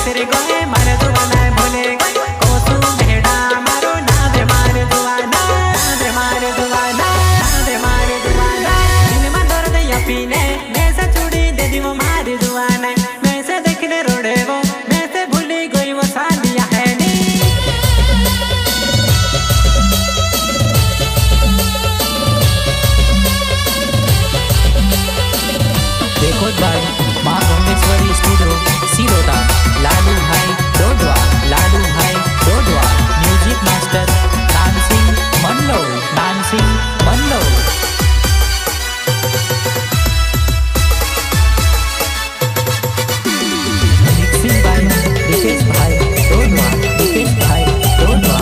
बिसर गए मारे दुआना भूले गए कोसू भेड़ा मारो नावे मारे दुआना नावे मारे दुआना नावे मारे दुआना दिल में दर्द या पीने मैं से चूड़ी दे दी वो मारी दुआना मैं से देखने रोड़े वो मैं से भूली गई वो सालिया है नी देखो भाई माँ भुवनेश्वरी स्टूडियो सिरोदा लालू भाई डोडवा लालू भाई डोडवा म्यूजिक मास्टर डांसिंग मल्लो डांसिंग मल्लो मिक्सिंग भाई रितेश भाई डोडवा रितेश भाई डोडवा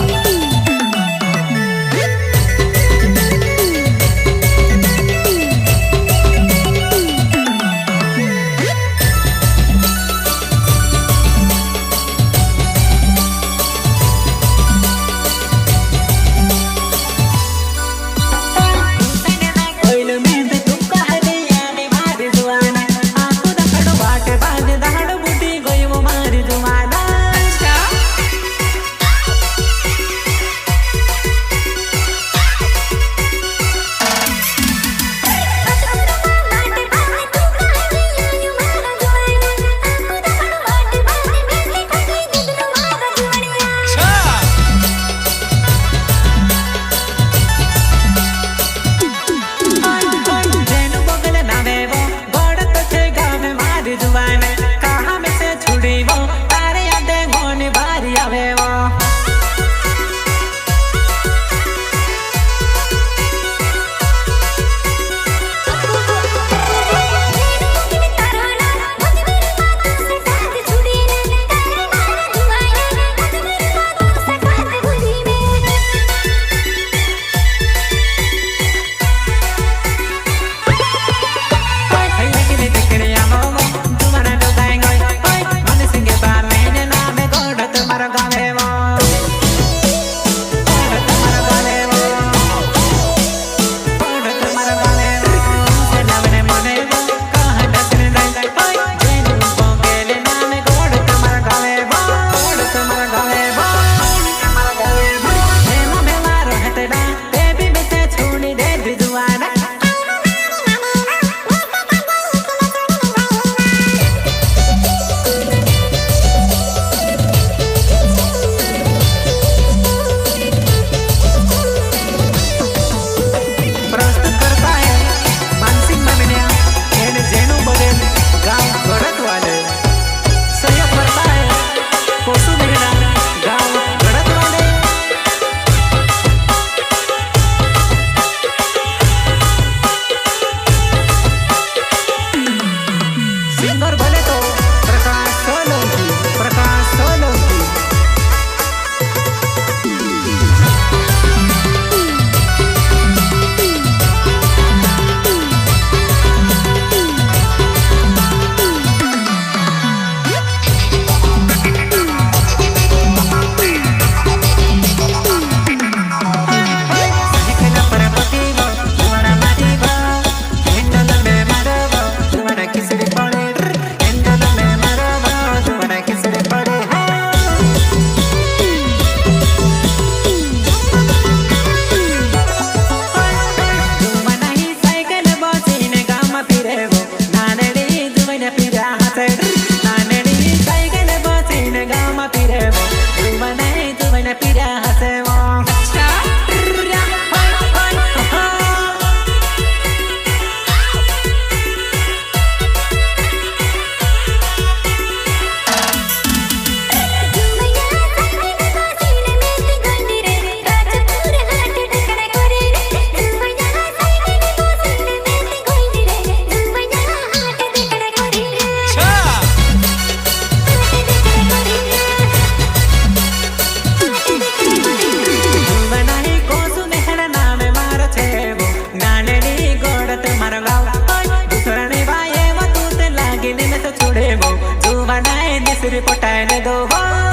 सिर पटाने दो।